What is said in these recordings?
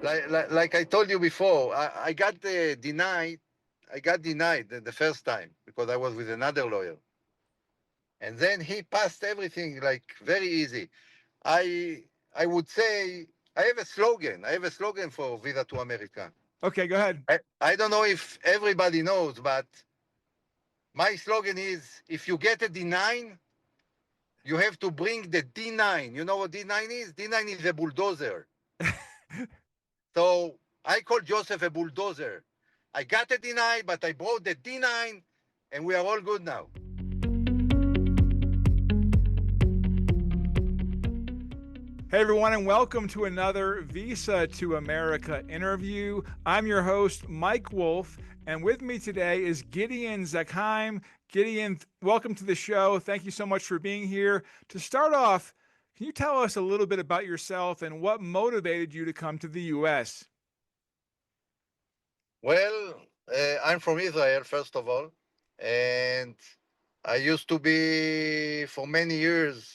like I told you before, I got denied. I got denied the first time because I was with another lawyer, and then he passed everything like very easy. I I would say I have a slogan. I have a slogan for Visa to America. Okay, go ahead. I don't know if everybody knows, but my slogan is: if you get a D9, you have to bring the D9. You know what D9 is? D9 is a bulldozer. So I call Joseph a bulldozer. I got a D9, but I brought the D9, and we are all good now. Hey, everyone, and welcome to another Visa to America interview. I'm your host, Mike Wolf, and with me today is Gideon Zakheim. Gideon, welcome to the show. Thank you so much for being here. To start off, can you tell us a little bit about yourself and what motivated you to come to the U.S.? Well, I'm from Israel, first of all, and I used to be, for many years,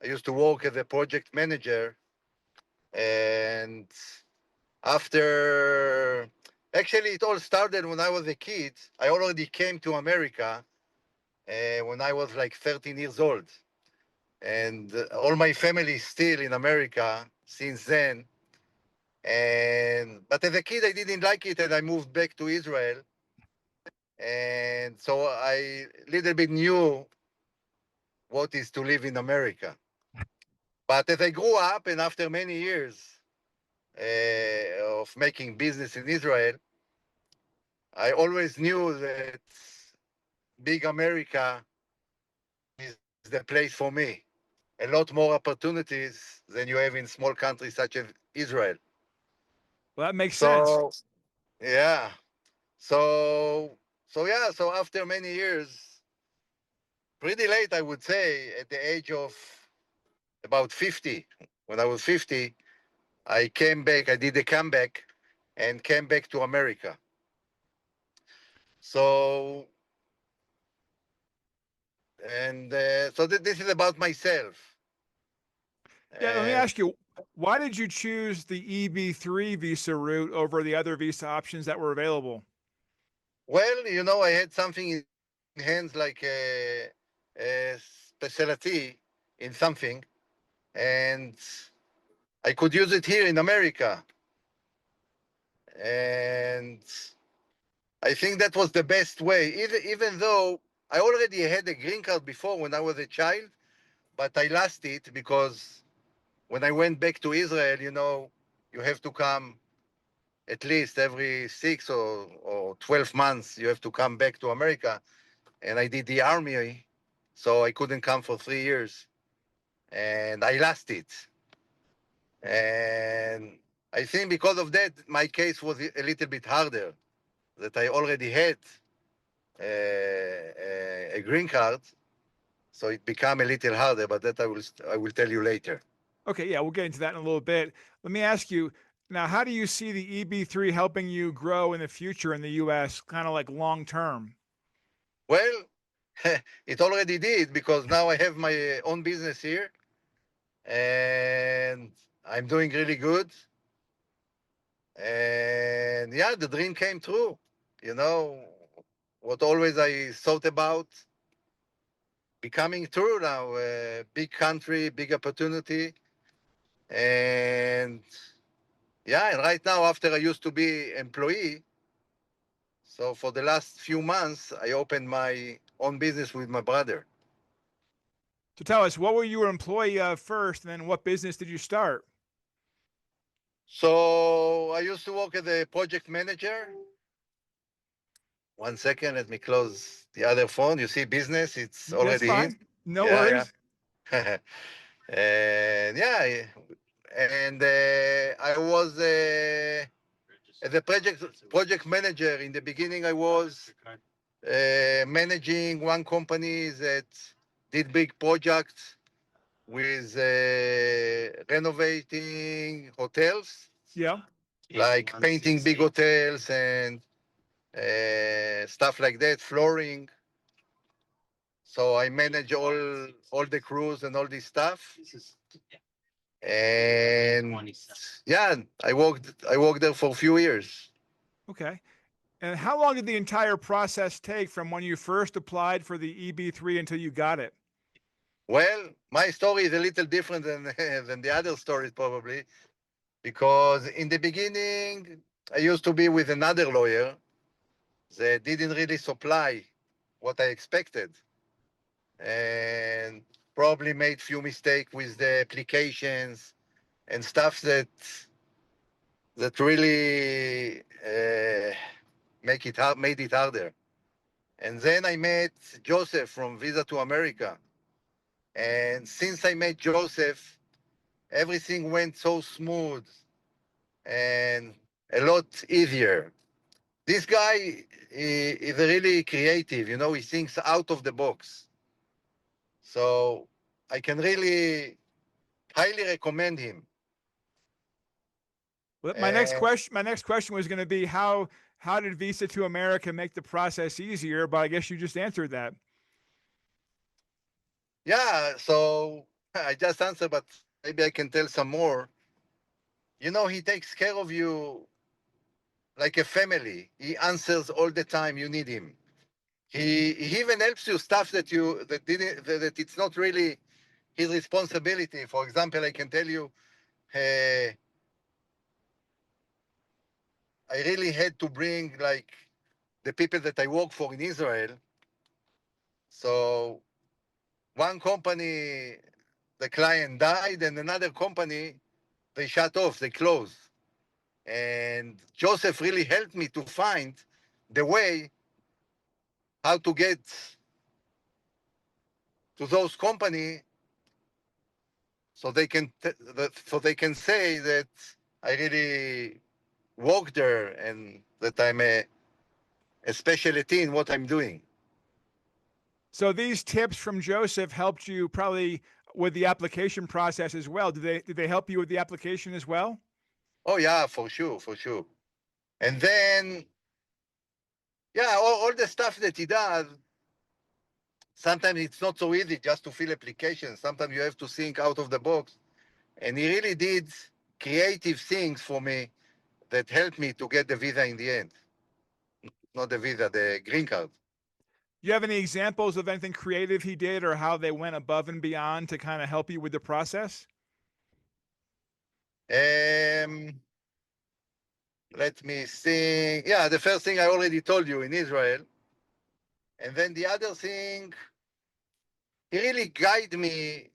I used to work as a project manager. And after, actually, it all started when I was a kid. I already came to America when I was like 13 years old. And all my family is still in America since then. And but as a kid, I didn't like it, and I moved back to Israel. And so I little bit knew what is to live in America. But as I grew up, and after many years of making business in Israel, I always knew that big America is the place for me. A lot more opportunities than you have in small countries such as Israel. Well, that makes sense. So yeah, so so after many years, pretty late, I would say, at the age of about 50, when I was 50, I came back. I did a comeback and came back to America. So this is about myself. Yeah, let me And ask you, why did you choose the EB3 visa route over the other visa options that were available? well, I had something in hands like a specialty in something, and I could use it here in America. And I think that was the best way, even though I already had a green card before when I was a child, but I lost it because when I went back to Israel, you have to come at least every 6 or 12 months, you have to come back to America. And I did the army, so I couldn't come for 3 years. And I lost it. And I think because of that, my case was a little bit harder, that I already had a green card, so it became a little harder. But that I will tell you later. Okay, yeah, we'll get into that in a little bit. Let me ask you now, how do you see the EB3 helping you grow in the future in the US, kind of like long term? Well, it already did because now I have my own business here, and I'm doing really good. And yeah, the dream came true. You know, what always I thought about becoming true now. Big country, big opportunity. And yeah, and right now, after I used to be employee, so for the last few months, I opened my own business with my brother. So tell us, what were you an employee of first, and then what business did you start? So I used to work as a project manager. 1 second, let me close the other phone. You see, business, it's That's already in. fine. No Yeah, worries. yeah. And yeah, and I was as a project manager in the beginning. I was managing one company that did big projects with renovating hotels, Yeah. like painting big hotels and stuff like that, flooring. So I manage all the crews and all this stuff. And yeah, I worked there for a few years. Okay. And how long did the entire process take from when you first applied for the EB3 until you got it? Well, my story is a little different than than the other stories probably, because in the beginning I used to be with another lawyer that didn't really supply what I expected, and probably made few mistakes with the applications and stuff that really made it harder. And then I met Joseph from Visa to America, and since I met Joseph, everything went so smooth and a lot easier. This guy is really creative, he thinks out of the box. So I can really highly recommend him. Well, And my next question was going to be how did Visa to America make the process easier? But I guess you just answered that. yeah, so I just answered, but maybe I can tell some more. He takes care of you like a family. He answers all the time you need him. He even helps you stuff that it's not really his responsibility. For example, I can tell you, uh, I really had to bring like the people that I work for in Israel. So one company, the client died, and another company, they shut off, they closed. And Joseph really helped me to find the way how to get to those company so they can say that I really work there and that I'm a specialty in what I'm doing. So these tips from Joseph helped you probably with the application process as well. Did they help you with the application as well? Oh yeah, for sure, for sure. And then yeah, all the stuff that he does. Sometimes it's not so easy just to fill applications. Sometimes you have to think out of the box. And he really did creative things for me that helped me to get the visa in the end. Not the visa, the green card. Do you have any examples of anything creative he did or how they went above and beyond to kind of help you with the process? Um, Let me think. Yeah, the first thing I already told you in Israel. And then the other thing, he really guided me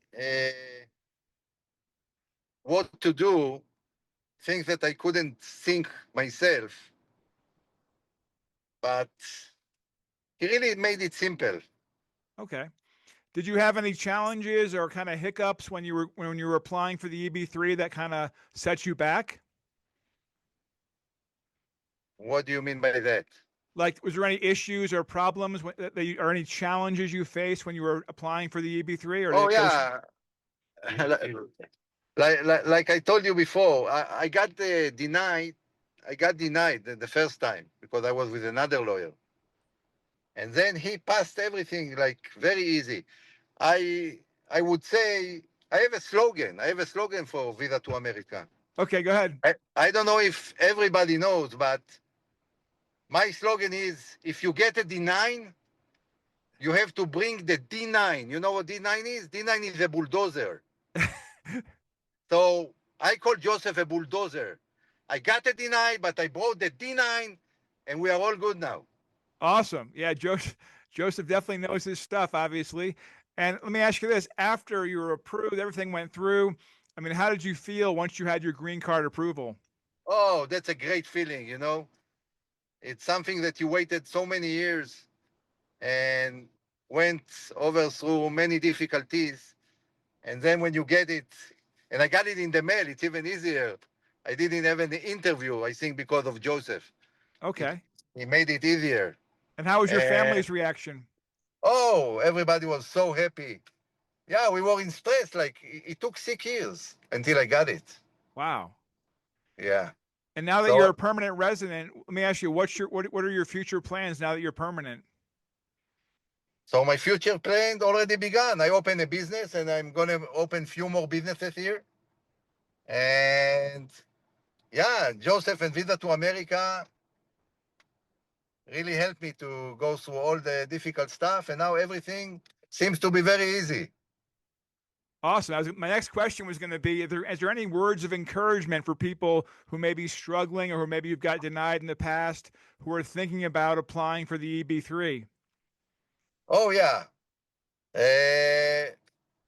what to do, things that I couldn't think myself. But he really made it simple. Okay. Did you have any challenges or kind of hiccups when you were applying for the EB3 that kind of set you back? What do you mean by that? Like, was there any issues or problems or any challenges you faced when you were applying for the EB3, or did Oh, it go? yeah. Like I told you before, I got denied. I got denied the first time because I was with another lawyer, and then he passed everything like very easy. I would say I have a slogan. I have a slogan for Visa to America. Okay, go ahead. I don't know if everybody knows, but my slogan is: if you get a D9, you have to bring the D9. You know what D9 is? D9 is a bulldozer. So I called Joseph a bulldozer. I got a D9, but I brought the D9, and we are all good now. Awesome. Yeah, Joseph definitely knows his stuff, obviously. And let me ask you this: after you were approved, everything went through. I mean, how did you feel once you had your green card approval? Oh, that's a great feeling. It's something that you waited so many years and went over through many difficulties. And then when you get it, and I got it in the mail, it's even easier. I didn't have an interview, I think, because of Joseph. He, Okay. he made it easier. And how was your And family's reaction? oh, everybody was so happy. Yeah, we were in stress. Like it took 6 years until I got it. Wow. Yeah. And now that you're So, a permanent resident, let me ask you, what are your future plans now that you're permanent? so my future plan already began. I opened a business, and I'm gonna open few more businesses here. And yeah, Joseph and Visa to America really helped me to go through all the difficult stuff, and now everything seems to be very easy. Awesome. My next question was going to be: is there any words of encouragement for people who may be struggling, or who maybe you've got denied in the past, who are thinking about applying for the EB3? Oh yeah,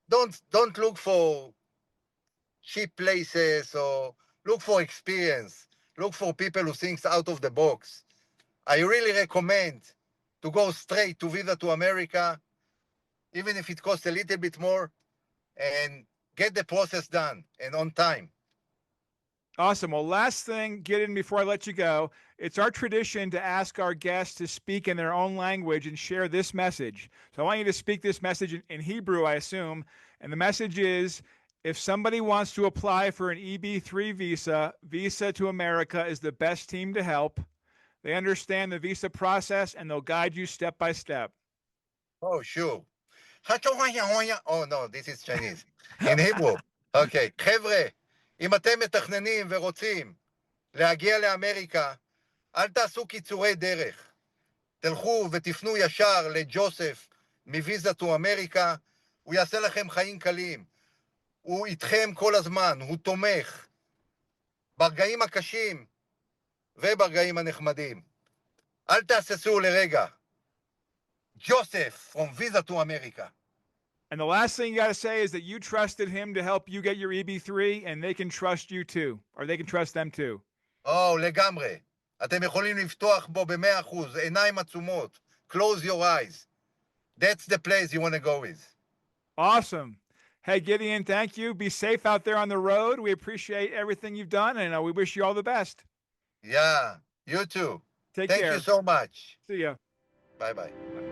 don't look for cheap places, or look for experience. Look for people who think out of the box. I really recommend to go straight to Visa to America, even if it costs a little bit more, and get the process done and on time. Awesome. Well, last thing, Gideon, before I let you go, it's our tradition to ask our guests to speak in their own language and share this message. So I want you to speak this message in Hebrew, I assume. And the message is, if somebody wants to apply for an EB3 visa, Visa to America is the best team to help. They understand the visa process and they'll guide you step by step. Oh, sure. Oh, no, this is Chinese. In Hebrew. אוקיי, חבר'ה, אם אתם מתכננים ורוצים להגיע לאמריקה, אל תעשו קיצורי דרך. תלכו ותפנו ישר לג'וסף מוויזה טו אמריקה, הוא יעשה לכם חיים קלים. הוא איתכם כל הזמן, הוא תומך ברגעים הקשים וברגעים הנחמדים. אל תהססו לרגע. Joseph from Visa to America. And the last thing you got to say is that you trusted him to help you get your EB3, and they can trust you too, or they can trust them too. לגמרי. אתם יכולים לפתוח בו ב100%, עיניים עצומות. Close your eyes. That's the place you want to go with. Awesome. Hey, Gideon, thank you. Be safe out there on the road. We appreciate everything you've done, and we wish you all the best. Yeah, you too. Take Thank care. you so much. See ya. Bye-bye.